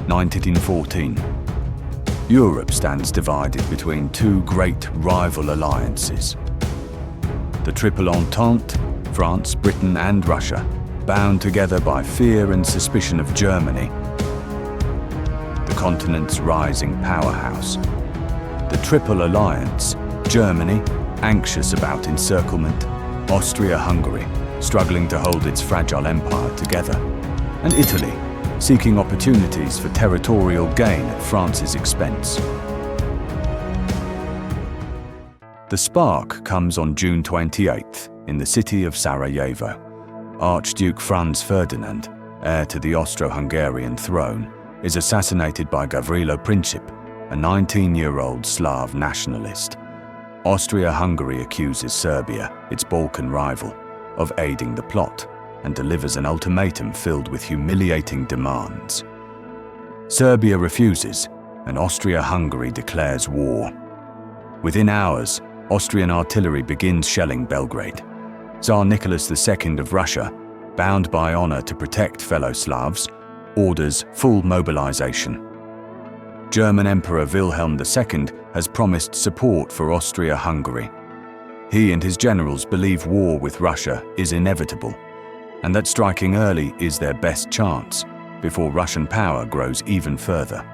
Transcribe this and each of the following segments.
1914. Europe stands divided between two great rival alliances. The Triple Entente, France, Britain and Russia, bound together by fear and suspicion of Germany, the continent's rising powerhouse. The Triple Alliance, Germany, anxious about encirclement, Austria-Hungary, struggling to hold its fragile empire together, and Italy, seeking opportunities for territorial gain at France's expense. The spark comes on June 28th in the city of Sarajevo. Archduke Franz Ferdinand, heir to the Austro-Hungarian throne, is assassinated by Gavrilo Princip, a 19-year-old Slav nationalist. Austria-Hungary accuses Serbia, its Balkan rival, of aiding the plot and delivers an ultimatum filled with humiliating demands. Serbia refuses, and Austria-Hungary declares war. Within hours, Austrian artillery begins shelling Belgrade. Tsar Nicholas II of Russia, bound by honor to protect fellow Slavs, orders full mobilization. German Emperor Wilhelm II has promised support for Austria-Hungary. He and his generals believe war with Russia is inevitable, and that striking early is their best chance before Russian power grows even further.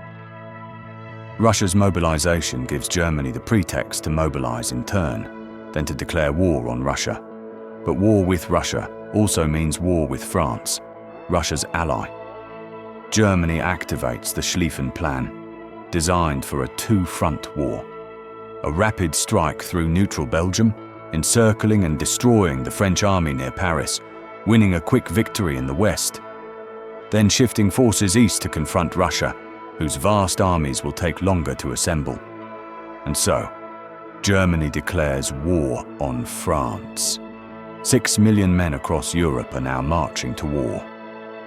Russia's mobilization gives Germany the pretext to mobilize in turn, then to declare war on Russia. But war with Russia also means war with France, Russia's ally. Germany activates the Schlieffen plan, designed for a two-front war. A rapid strike through neutral Belgium, encircling and destroying the French army near Paris, winning a quick victory in the west. Then shifting forces east to confront Russia, whose vast armies will take longer to assemble. And so, Germany declares war on France. 6 million men across Europe are now marching to war.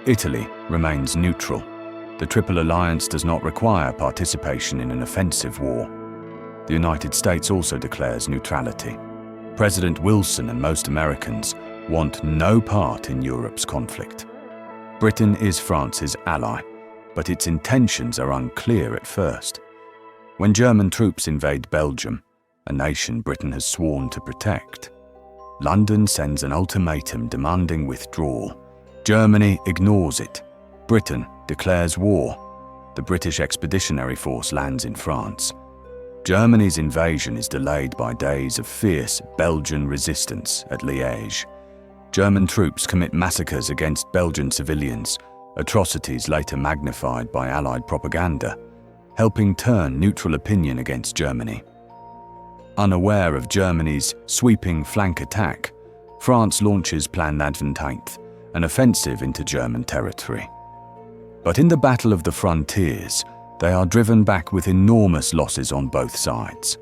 Italy remains neutral. The Triple Alliance does not require participation in an offensive war. The United States also declares neutrality. President Wilson and most Americans want no part in Europe's conflict. Britain is France's ally, but its intentions are unclear at first. When German troops invade Belgium, a nation Britain has sworn to protect, London sends an ultimatum demanding withdrawal. Germany ignores it. Britain declares war. The British Expeditionary Force lands in France. Germany's invasion is delayed by days of fierce Belgian resistance at Liège. German troops commit massacres against Belgian civilians, atrocities later magnified by Allied propaganda, helping turn neutral opinion against Germany. Unaware of Germany's sweeping flank attack, France launches Plan Entente, an offensive into German territory. But in the Battle of the Frontiers, they are driven back with enormous losses on both sides.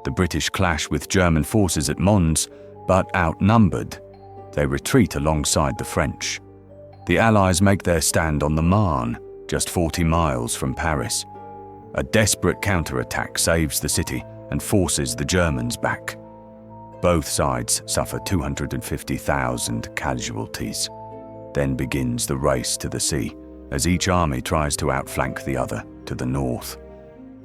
The British clash with German forces at Mons, but outnumbered, they retreat alongside the French. The Allies make their stand on the Marne, just 40 miles from Paris. A desperate counterattack saves the city and forces the Germans back. Both sides suffer 250,000 casualties. Then begins the race to the sea, as each army tries to outflank the other to the north.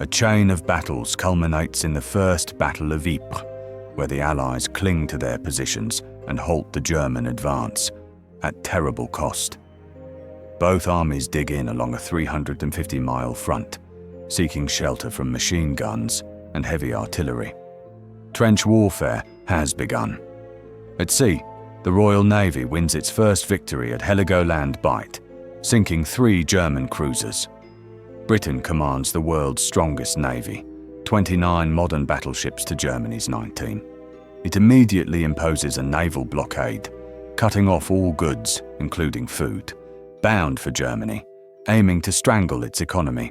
A chain of battles culminates in the First Battle of Ypres, where the Allies cling to their positions and halt the German advance, at terrible cost. Both armies dig in along a 350-mile front, seeking shelter from machine guns and heavy artillery. Trench warfare has begun. At sea, the Royal Navy wins its first victory at Heligoland Bight, sinking 3 German cruisers. Britain commands the world's strongest navy, 29 modern battleships to Germany's 19. It immediately imposes a naval blockade, cutting off all goods, including food, bound for Germany, aiming to strangle its economy.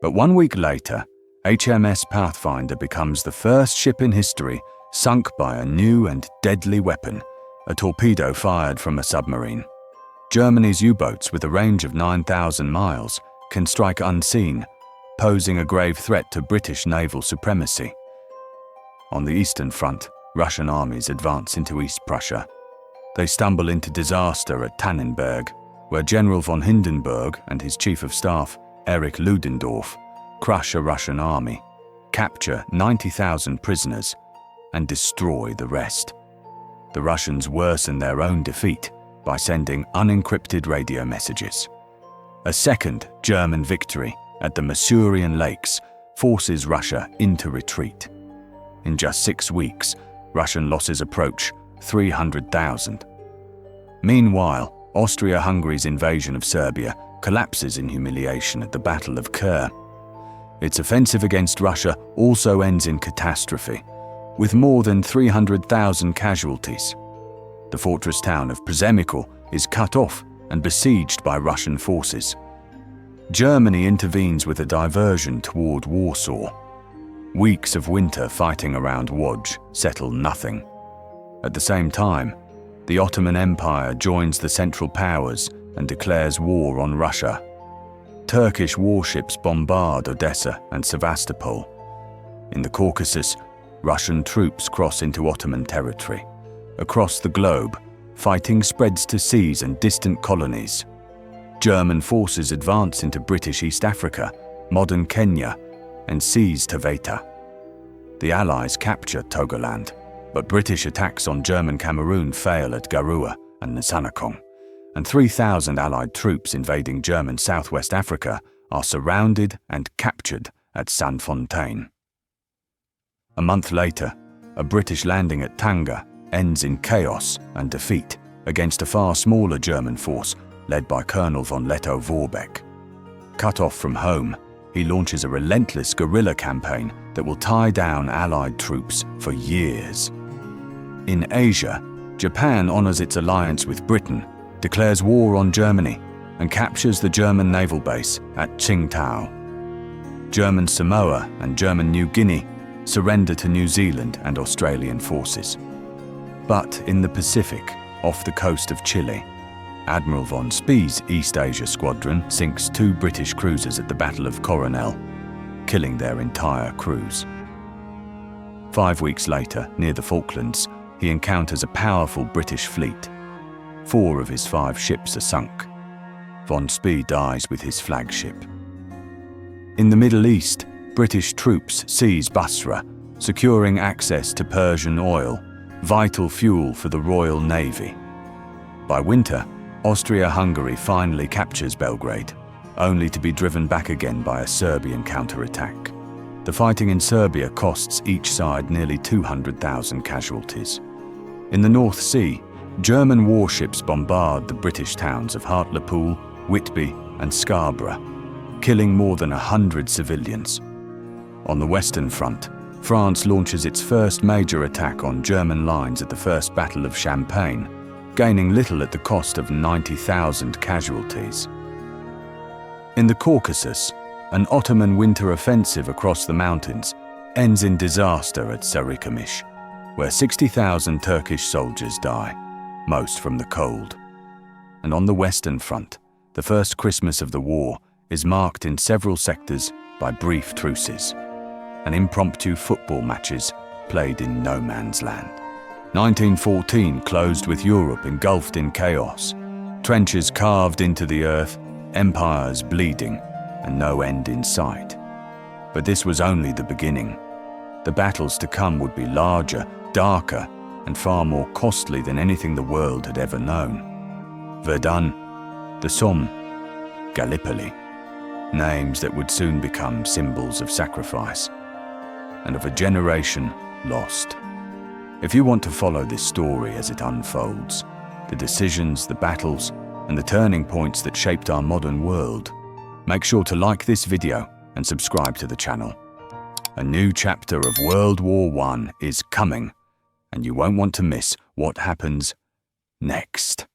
But 1 week later, HMS Pathfinder becomes the first ship in history sunk by a new and deadly weapon, a torpedo fired from a submarine. Germany's U-boats, with a range of 9,000 miles, can strike unseen, posing a grave threat to British naval supremacy. On the Eastern Front, Russian armies advance into East Prussia. They stumble into disaster at Tannenberg, where General von Hindenburg and his chief of staff, Erich Ludendorff, crush a Russian army, capture 90,000 prisoners, and destroy the rest. The Russians worsen their own defeat by sending unencrypted radio messages. A second German victory at the Masurian Lakes forces Russia into retreat. In just 6 weeks, Russian losses approach 300,000. Meanwhile, Austria-Hungary's invasion of Serbia collapses in humiliation at the Battle of Kir. Its offensive against Russia also ends in catastrophe, with more than 300,000 casualties. The fortress town of Przemysl is cut off and besieged by Russian forces. Germany intervenes with a diversion toward Warsaw. Weeks of winter fighting around Łódź settle nothing. At the same time, the Ottoman Empire joins the Central Powers and declares war on Russia. Turkish warships bombard Odessa and Sevastopol. In the Caucasus, Russian troops cross into Ottoman territory. Across the globe, fighting spreads to seas and distant colonies. German forces advance into British East Africa, modern Kenya, and seize Taveta. The Allies capture Togoland, but British attacks on German Cameroon fail at Garua and Nasanakong, and 3,000 Allied troops invading German Southwest Africa are surrounded and captured at Saint-Fontaine. A month later, a British landing at Tanga ends in chaos and defeat against a far smaller German force led by Colonel von Lettow-Vorbeck. Cut off from home, he launches a relentless guerrilla campaign that will tie down Allied troops for years. In Asia, Japan honors its alliance with Britain, declares war on Germany, and captures the German naval base at Qingdao. German Samoa and German New Guinea surrender to New Zealand and Australian forces. But in the Pacific, off the coast of Chile, Admiral von Spee's East Asia Squadron sinks 2 British cruisers at the Battle of Coronel, killing their entire crews. 5 weeks later, near the Falklands, he encounters a powerful British fleet. 4 of his 5 ships are sunk. Von Spee dies with his flagship. In the Middle East, British troops seize Basra, securing access to Persian oil, vital fuel for the Royal Navy. By winter, Austria-Hungary finally captures Belgrade, only to be driven back again by a Serbian counterattack. The fighting in Serbia costs each side nearly 200,000 casualties. In the North Sea, German warships bombard the British towns of Hartlepool, Whitby, and Scarborough, killing more than 100 civilians. On the Western Front, France launches its first major attack on German lines at the First Battle of Champagne, gaining little at the cost of 90,000 casualties. In the Caucasus, an Ottoman winter offensive across the mountains ends in disaster at Sarıkamış, where 60,000 Turkish soldiers die, most from the cold. And on the Western Front, the first Christmas of the war is marked in several sectors by brief truces and impromptu football matches played in no man's land. 1914 closed with Europe engulfed in chaos, trenches carved into the earth, empires bleeding, and no end in sight. But this was only the beginning. The battles to come would be larger, darker, and far more costly than anything the world had ever known. Verdun, the Somme, Gallipoli, names that would soon become symbols of sacrifice and of a generation lost. If you want to follow this story as it unfolds, the decisions, the battles, and the turning points that shaped our modern world, make sure to like this video and subscribe to the channel. A new chapter of World War I is coming, and you won't want to miss what happens next.